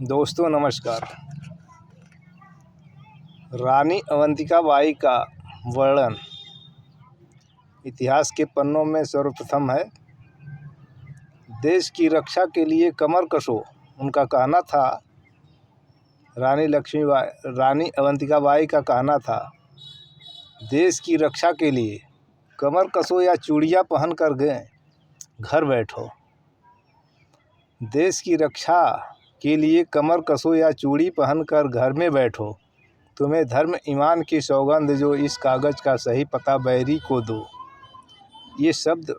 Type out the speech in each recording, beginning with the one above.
दोस्तों नमस्कार। रानी अवंतिका बाई का वर्णन इतिहास के पन्नों में सर्वप्रथम है। देश की रक्षा के लिए कमर कसो, उनका कहना था। रानी अवंतिका बाई का कहना था, देश की रक्षा के लिए कमर कसो या चूड़ियाँ पहन कर गए घर बैठो। देश की रक्षा के लिए कमर कसो या चूड़ी पहनकर घर में बैठो। तुम्हें धर्म ईमान की सौगंध जो इस कागज़ का सही पता बैरी को दो। ये शब्द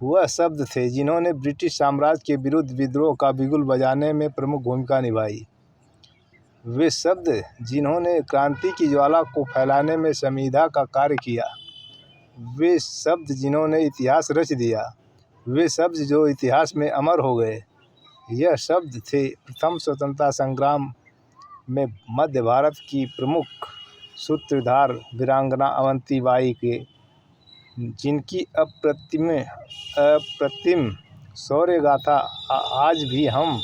वह शब्द थे जिन्होंने ब्रिटिश साम्राज्य के विरुद्ध विद्रोह का बिगुल बजाने में प्रमुख भूमिका निभाई। वे शब्द जिन्होंने क्रांति की ज्वाला को फैलाने में संविदा का कार्य किया। वे शब्द जिन्होंने इतिहास रच दिया। वे शब्द जो इतिहास में अमर हो गए। यह शब्द थे प्रथम स्वतंत्रता संग्राम में मध्य भारत की प्रमुख सूत्रधार वीरांगना अवंती बाई के, जिनकी अप्रतिम शौर्य गाथा आज भी हम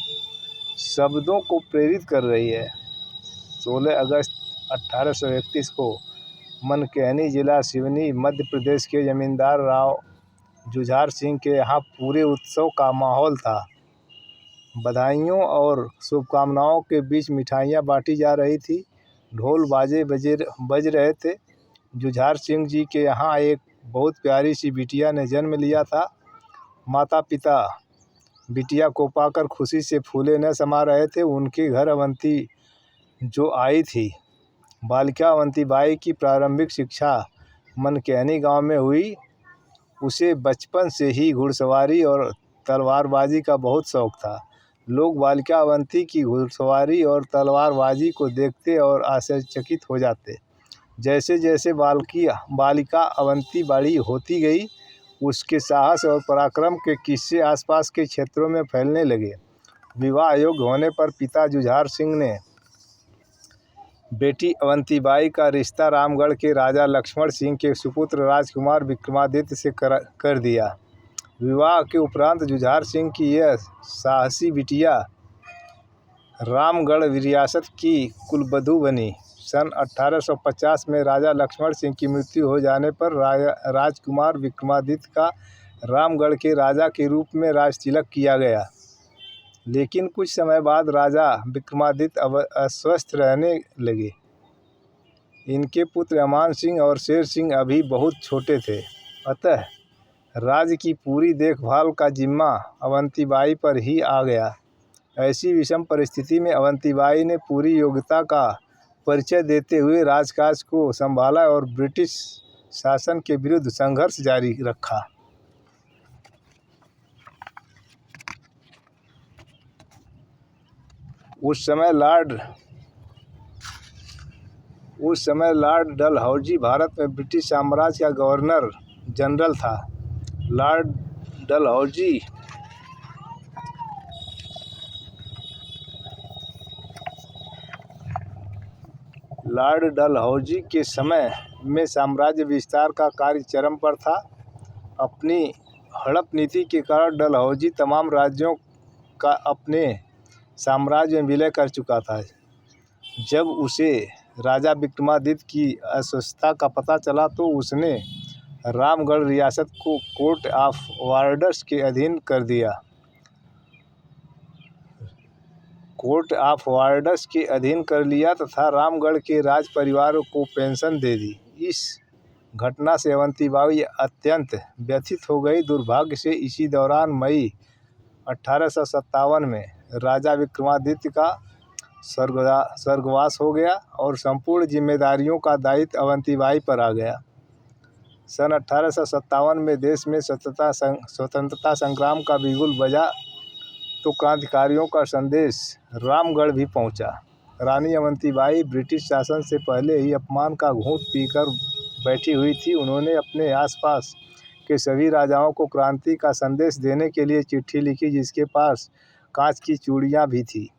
शब्दों को प्रेरित कर रही है। 16 अगस्त 1831 को मनकेहनी जिला सिवनी मध्य प्रदेश के जमींदार राव जुझार सिंह के यहाँ पूरे उत्सव का माहौल था। बधाइयों और शुभकामनाओं के बीच मिठाइयाँ बांटी जा रही थी। ढोल बाजे बज रहे थे। जुझार सिंह जी के यहाँ एक बहुत प्यारी सी बिटिया ने जन्म लिया था। माता पिता बिटिया को पाकर खुशी से फूले न समा रहे थे। उनके घर अवंती जो आई थी, बालिका अवंती बाई की प्रारंभिक शिक्षा मनकेहनी गांव में हुई। उसे बचपन से ही घुड़सवारी और तलवारबाजी का बहुत शौक था। लोग बालिका अवंती की घुड़सवारी और तलवारबाजी को देखते और आश्चर्यचकित हो जाते। जैसे जैसे बालिका अवंती बड़ी होती गई, उसके साहस और पराक्रम के किस्से आसपास के क्षेत्रों में फैलने लगे। विवाह योग्य होने पर पिता जुझार सिंह ने बेटी अवंती बाई का रिश्ता रामगढ़ के राजा लक्ष्मण सिंह के सुपुत्र राजकुमार विक्रमादित्य से कर दिया। विवाह के उपरांत जुझार सिंह की यह साहसी बिटिया रामगढ़ रियासत की कुलवधू बनी। सन 1850 में राजा लक्ष्मण सिंह की मृत्यु हो जाने पर राजकुमार विक्रमादित्य का रामगढ़ के राजा के रूप में राजतिलक किया गया। लेकिन कुछ समय बाद राजा विक्रमादित्य अस्वस्थ रहने लगे। इनके पुत्र अमान सिंह और शेर सिंह अभी बहुत छोटे थे, अतः राज्य की पूरी देखभाल का जिम्मा अवंती बाई पर ही आ गया। ऐसी विषम परिस्थिति में अवंती बाई ने पूरी योग्यता का परिचय देते हुए राजकाज को संभाला और ब्रिटिश शासन के विरुद्ध संघर्ष जारी रखा। उस समय लॉर्ड डलहौजी भारत में ब्रिटिश साम्राज्य का गवर्नर जनरल था। लॉर्ड डलहौजी के समय में साम्राज्य विस्तार का कार्य चरम पर था। अपनी हड़प नीति के कारण डलहौजी तमाम राज्यों का अपने साम्राज्य में विलय कर चुका था। जब उसे राजा विक्रमादित्य की अस्वस्थता का पता चला तो उसने रामगढ़ रियासत को कोर्ट ऑफ वार्डर्स के अधीन कर दिया। तथा रामगढ़ के राज परिवार को पेंशन दे दी। इस घटना से अवंती बाई अत्यंत व्यथित हो गई। दुर्भाग्य से इसी दौरान मई 1857 में राजा विक्रमादित्य का स्वर्गवास हो गया और संपूर्ण जिम्मेदारियों का दायित्व अवंती बाई पर आ गया। सन 1857 में देश में स्वतंत्रता संग्राम का बिगुल बजा तो क्रांतिकारियों का संदेश रामगढ़ भी पहुंचा। रानी अवंती बाई ब्रिटिश शासन से पहले ही अपमान का घूंट पीकर बैठी हुई थी। उन्होंने अपने आसपास के सभी राजाओं को क्रांति का संदेश देने के लिए चिट्ठी लिखी, जिसके पास कांच की चूड़ियाँ भी थी।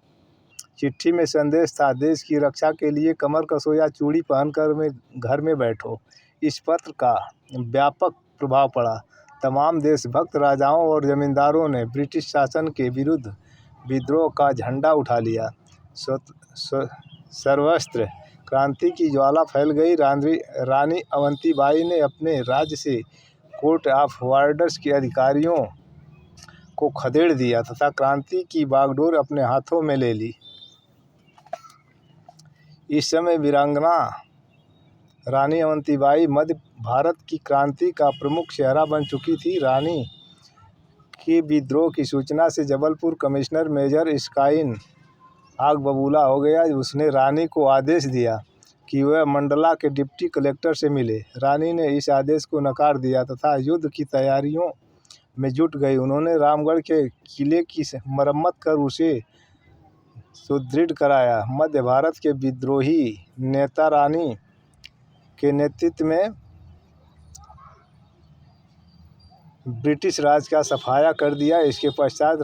चिट्ठी में संदेश था, देश की रक्षा के लिए कमर कसो या चूड़ी पहनकर घर में बैठो। इस पत्र का व्यापक प्रभाव पड़ा। तमाम देशभक्त राजाओं और जमींदारों ने ब्रिटिश शासन के विरुद्ध विद्रोह का झंडा उठा लिया। सर्वस्त्र क्रांति की ज्वाला फैल गई। रानी अवंतीबाई ने अपने राज्य से कोर्ट ऑफ वार्डर्स के अधिकारियों को खदेड़ दिया तथा क्रांति की बागडोर अपने हाथों में ले ली। इस समय वीरांगना रानी अवंतीबाई मध्य भारत की क्रांति का प्रमुख चेहरा बन चुकी थी। रानी के विद्रोह की सूचना से जबलपुर कमिश्नर मेजर स्काइन आग बबूला हो गया। उसने रानी को आदेश दिया कि वह मंडला के डिप्टी कलेक्टर से मिले। रानी ने इस आदेश को नकार दिया तथा युद्ध की तैयारियों में जुट गई। उन्होंने रामगढ़ के किले की मरम्मत कर उसे सुदृढ़ कराया। मध्य भारत के विद्रोही नेता रानी के नेतृत्व में ब्रिटिश राज का सफाया कर दिया। इसके पश्चात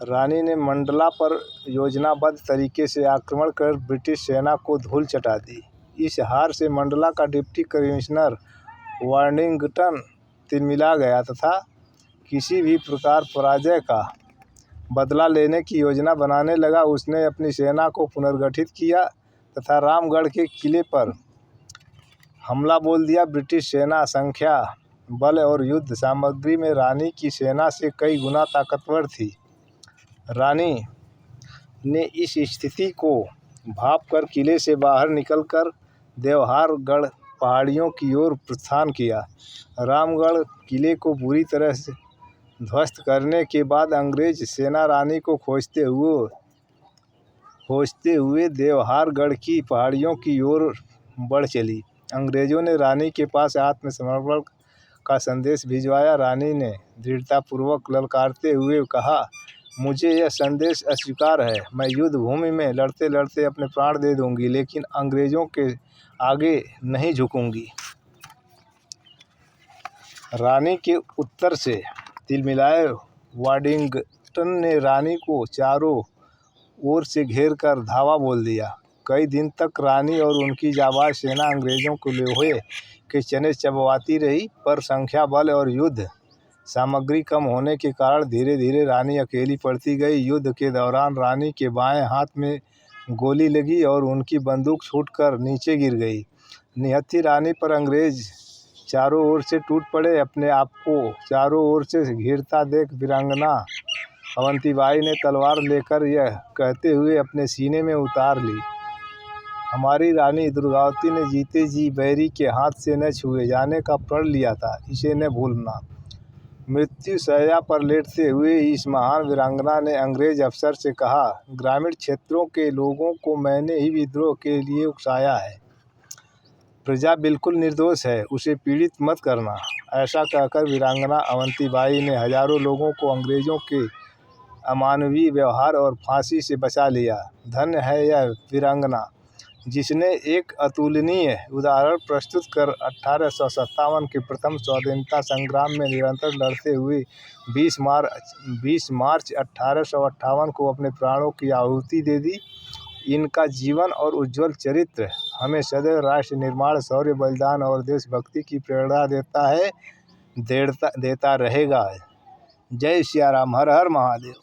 रानी ने मंडला पर योजनाबद्ध तरीके से आक्रमण कर ब्रिटिश सेना को धूल चटा दी। इस हार से मंडला का डिप्टी कमिश्नर वार्मिंगटन तिलमिला गया तथा किसी भी प्रकार पराजय का बदला लेने की योजना बनाने लगा। उसने अपनी सेना को पुनर्गठित किया तथा रामगढ़ के किले पर हमला बोल दिया। ब्रिटिश सेना संख्या, बल और युद्ध सामग्री में रानी की सेना से कई गुना ताकतवर थी। रानी ने इस स्थिति को भांपकर किले से बाहर निकलकर देवहारगढ़ पहाड़ियों की ओर प्रस्थान किया। रामगढ़ किले को बुरी तरह से ध्वस्त करने के बाद अंग्रेज सेना रानी को खोजते हुए देवहारगढ़ की पहाड़ियों की ओर बढ़ चली। अंग्रेजों ने रानी के पास आत्मसमर्पण का संदेश भिजवाया। रानी ने दृढ़तापूर्वक ललकारते हुए कहा, मुझे यह संदेश अस्वीकार है। मैं युद्ध भूमि में लड़ते लड़ते अपने प्राण दे दूंगी, लेकिन अंग्रेजों के आगे नहीं झुकूंगी। रानी के उत्तर से तिलमिलाए वार्मिंगटन ने रानी को चारों ओर से घेर कर धावा बोल दिया। कई दिन तक रानी और उनकी जाबाज सेना अंग्रेजों को लोहे के चने चबवाती रही, पर संख्या, बल और युद्ध सामग्री कम होने के कारण धीरे धीरे रानी अकेली पड़ती गई। युद्ध के दौरान रानी के बाएं हाथ में गोली लगी और उनकी बंदूक छूटकर नीचे गिर गई। निहत्थी रानी पर अंग्रेज चारों ओर से टूट पड़े। अपने आप को चारों ओर से घिरता देख वीरांगना अवंतीबाई ने तलवार लेकर यह कहते हुए अपने सीने में उतार ली, हमारी रानी दुर्गावती ने जीते जी बैरी के हाथ से न छुए जाने का प्रण लिया था, इसे न भूलना। मृत्यु शैया पर लेटते हुए इस महान वीरांगना ने अंग्रेज अफसर से कहा, ग्रामीण क्षेत्रों के लोगों को मैंने ही विद्रोह के लिए उकसाया है। प्रजा बिल्कुल निर्दोष है, उसे पीड़ित मत करना। ऐसा कहकर वीरांगना अवंतीबाई ने हजारों लोगों को अंग्रेजों के अमानवीय व्यवहार और फांसी से बचा लिया। धन्य है यह वीरांगना जिसने एक अतुलनीय उदाहरण प्रस्तुत कर 1857 के प्रथम स्वाधीनता संग्राम में निरंतर लड़ते हुए 20 मार्च 1858 को अपने प्राणों की आहुति दे दी। इनका जीवन और उज्ज्वल चरित्र हमें सदैव राष्ट्र निर्माण, शौर्य, बलिदान और देशभक्ति की प्रेरणा देता रहेगा। जय सिया राम, हर हर महादेव।